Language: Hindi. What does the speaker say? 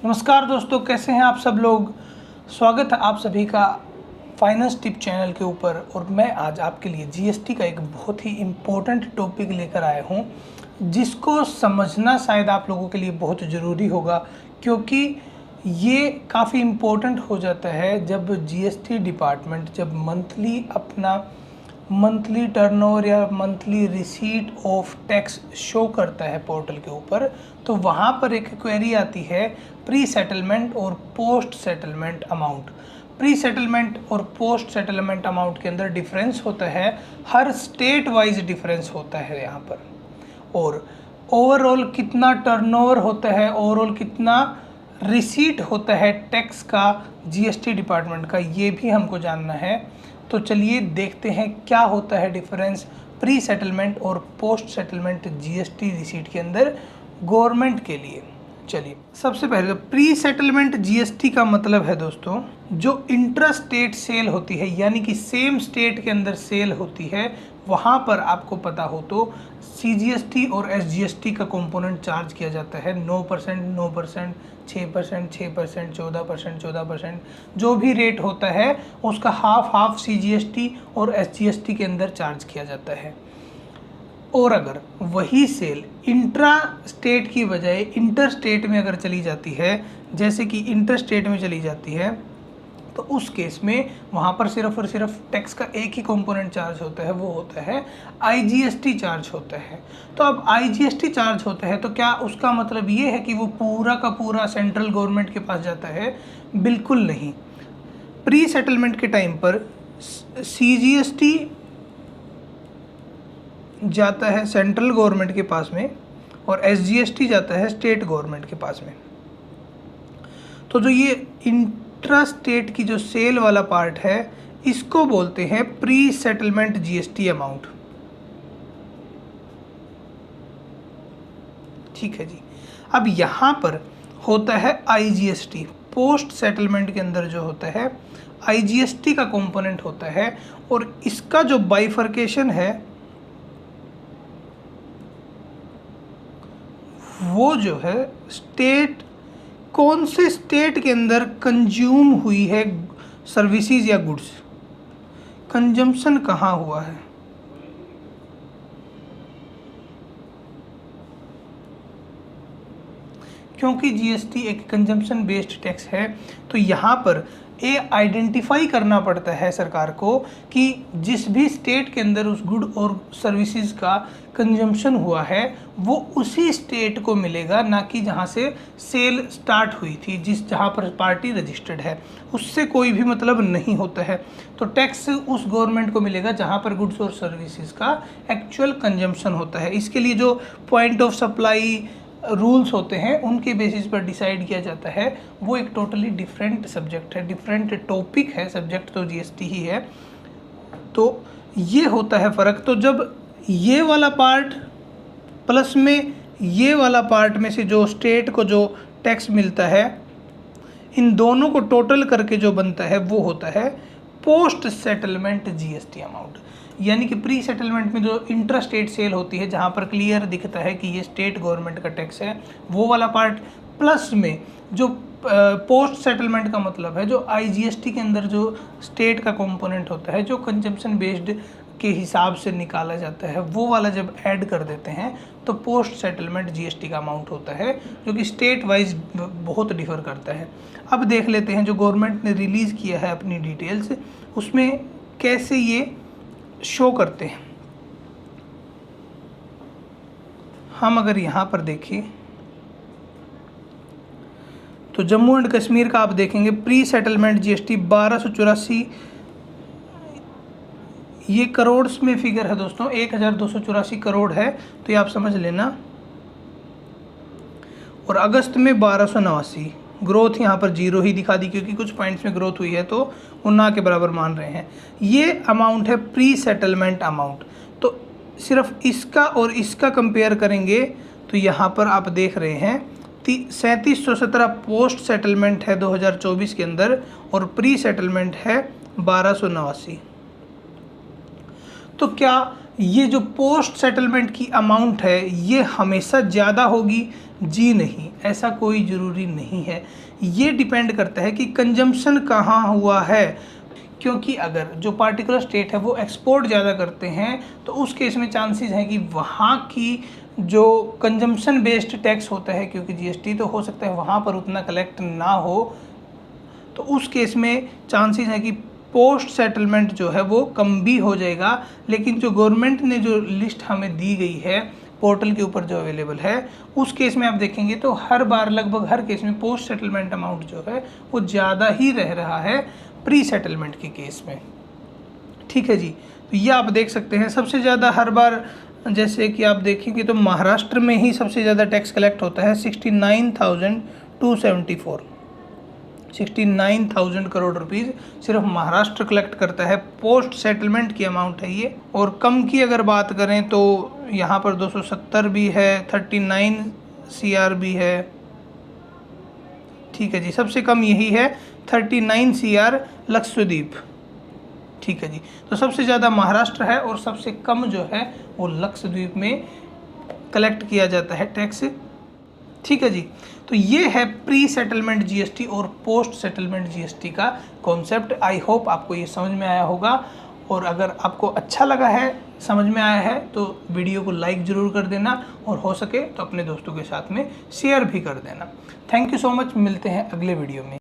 नमस्कार दोस्तों, कैसे हैं आप सब लोग। स्वागत है आप सभी का फाइनेंस टिप चैनल के ऊपर। और मैं आज आपके लिए जीएसटी का एक बहुत ही इम्पोर्टेंट टॉपिक लेकर आया हूं, जिसको समझना शायद आप लोगों के लिए बहुत ज़रूरी होगा, क्योंकि ये काफ़ी इम्पोर्टेंट हो जाता है जब जीएसटी डिपार्टमेंट जब मंथली टर्नओवर या monthly receipt of tax show करता है पोर्टल के ऊपर, तो वहाँ पर एक क्वेरी आती है प्री सेटलमेंट और post settlement amount. Pre settlement और पोस्ट सेटलमेंट अमाउंट के अंदर डिफरेंस होता है, हर स्टेट वाइज डिफरेंस होता है यहाँ पर। और ओवरऑल कितना टर्नओवर होता है, ओवरऑल कितना रिसीट होता है टैक्स का जीएसटी डिपार्टमेंट का, ये भी हमको जानना है। तो चलिए देखते हैं क्या होता है डिफरेंस प्री सेटलमेंट और पोस्ट सेटलमेंट जीएसटी रिसीट के अंदर गवर्नमेंट के लिए। चलिए सबसे पहले तो प्री सेटलमेंट जीएसटी का मतलब है दोस्तों, जो इंट्रा स्टेट सेल होती है, यानी कि सेम स्टेट के अंदर सेल होती है, वहाँ पर आपको पता हो तो सीजीएसटी और एसजीएसटी का कंपोनेंट चार्ज किया जाता है। 9%, 9%, 6%, 6%, 14%, 14%, जो भी रेट होता है उसका हाफ सीजीएसटी और एसजीएसटी के अंदर चार्ज किया जाता है। और अगर वही सेल इंट्रा स्टेट की बजाय इंटर स्टेट में अगर चली जाती है, जैसे कि इंटर स्टेट में चली जाती है, तो उस केस में वहाँ पर सिर्फ और सिर्फ टैक्स का एक ही कंपोनेंट चार्ज होता है, वो होता है आईजीएसटी चार्ज होता है। तो अब आईजीएसटी चार्ज होता है तो क्या उसका मतलब ये है कि वो पूरा का पूरा सेंट्रल गवर्नमेंट के पास जाता है? बिल्कुल नहीं। प्री सेटलमेंट के टाइम पर सीजीएसटी जाता है सेंट्रल गवर्नमेंट के पास में और एसजीएसटी जाता है स्टेट गवर्नमेंट के पास में। तो जो ये इंट्रा स्टेट की जो सेल वाला पार्ट है, इसको बोलते हैं प्री सेटलमेंट जीएसटी अमाउंट। ठीक है जी। अब यहाँ पर होता है आईजीएसटी। पोस्ट सेटलमेंट के अंदर जो होता है आईजीएसटी का कंपोनेंट होता है, और इसका जो बाइफर्केशन है वो जो है स्टेट, कौन से स्टेट के अंदर कंज्यूम हुई है सर्विसेज या गुड्स, कंजम्पशन कहाँ हुआ है। क्योंकि जीएसटी एक कंजम्पशन बेस्ड टैक्स है, तो यहाँ पर ये आइडेंटिफाई करना पड़ता है सरकार को कि जिस भी स्टेट के अंदर उस गुड और सर्विसेज का कंजम्पशन हुआ है वो उसी स्टेट को मिलेगा, ना कि जहाँ से सेल स्टार्ट हुई थी, जहाँ पर पार्टी रजिस्टर्ड है, उससे कोई भी मतलब नहीं होता है। तो टैक्स उस गवर्नमेंट को मिलेगा जहाँ पर गुड्स और सर्विसेज का एक्चुअल कंजम्पशन होता है। इसके लिए जो पॉइंट ऑफ सप्लाई रूल्स होते हैं उनके बेसिस पर डिसाइड किया जाता है, वो एक टोटली डिफरेंट सब्जेक्ट है, डिफरेंट टॉपिक है। सब्जेक्ट तो जीएसटी ही है। तो ये होता है फ़र्क। तो जब ये वाला पार्ट प्लस में ये वाला पार्ट में से जो स्टेट को जो टैक्स मिलता है, इन दोनों को टोटल करके जो बनता है वो होता है पोस्ट सेटलमेंट जीएसटी अमाउंट। यानी कि प्री सेटलमेंट में जो इंट्रा स्टेट सेल होती है, जहाँ पर क्लियर दिखता है कि ये स्टेट गवर्नमेंट का टैक्स है, वो वाला पार्ट, प्लस में जो पोस्ट सेटलमेंट का मतलब है जो आईजीएसटी के अंदर जो स्टेट का कंपोनेंट होता है, जो कंजम्पशन बेस्ड के हिसाब से निकाला जाता है, वो वाला जब ऐड कर देते हैं तो पोस्ट सेटलमेंट जीएसटी का अमाउंट होता है, जो कि स्टेट वाइज बहुत डिफर करता है। अब देख लेते हैं जो गवर्नमेंट ने रिलीज़ किया है अपनी डिटेल्स, उसमें कैसे ये शो करते हैं। हम अगर यहाँ पर देखें तो जम्मू एंड कश्मीर का आप देखेंगे प्री सेटलमेंट जीएसटी 1284, ये करोड़ में फिगर है दोस्तों, 1284 करोड़ है, तो ये आप समझ लेना। और अगस्त में 1289, ग्रोथ यहाँ पर जीरो ही दिखा दी क्योंकि कुछ पॉइंट्स में ग्रोथ हुई है तो वो ना के बराबर मान रहे हैं। ये अमाउंट है प्री सेटलमेंट अमाउंट। तो सिर्फ इसका और इसका कंपेयर करेंगे तो यहाँ पर आप देख रहे हैं 3717 पोस्ट सेटलमेंट है 2024 के अंदर, और प्री सेटलमेंट है 1289। तो क्या ये जो पोस्ट सेटलमेंट की अमाउंट है ये हमेशा ज़्यादा होगी जी नहीं, ऐसा कोई ज़रूरी नहीं है। ये डिपेंड करता है कि कंजम्पशन कहाँ हुआ है, क्योंकि अगर जो पार्टिकुलर स्टेट है वो एक्सपोर्ट ज़्यादा करते हैं तो उस केस में चांसेस हैं कि वहाँ की जो कंजम्पशन बेस्ड टैक्स होता है, क्योंकि जीएसटी तो हो सकता है वहाँ पर उतना कलेक्ट ना हो, तो उस केस में चांसेस है कि पोस्ट सेटलमेंट जो है वो कम भी हो जाएगा। लेकिन जो गवर्नमेंट ने जो लिस्ट हमें दी गई है पोर्टल के ऊपर जो अवेलेबल है, उस केस में आप देखेंगे तो हर बार लगभग हर केस में पोस्ट सेटलमेंट अमाउंट जो है वो ज़्यादा ही रह रहा है प्री सेटलमेंट के केस में। ठीक है जी, तो ये आप देख सकते हैं सबसे ज़्यादा हर बार, जैसे कि आप देखेंगे तो महाराष्ट्र में ही सबसे ज़्यादा टैक्स कलेक्ट होता है 69,274, 69,000 करोड़ रुपीज़ सिर्फ महाराष्ट्र कलेक्ट करता है। पोस्ट सेटलमेंट की अमाउंट है ये। और कम की अगर बात करें तो यहाँ पर 270 भी है, 39 CR भी है। ठीक है जी, सबसे कम यही है 39 CR लक्षद्वीप। ठीक है जी, तो सबसे ज़्यादा महाराष्ट्र है और सबसे कम जो है वो लक्षद्वीप में कलेक्ट किया जाता है टैक्स। ठीक है जी, तो ये है प्री सेटलमेंट जीएसटी और पोस्ट सेटलमेंट जीएसटी का कॉन्सेप्ट। आई होप आपको ये समझ में आया होगा, और अगर आपको अच्छा लगा है, समझ में आया है, तो वीडियो को लाइक ज़रूर कर देना और हो सके तो अपने दोस्तों के साथ में शेयर भी कर देना। थैंक यू सो मच, मिलते हैं अगले वीडियो में।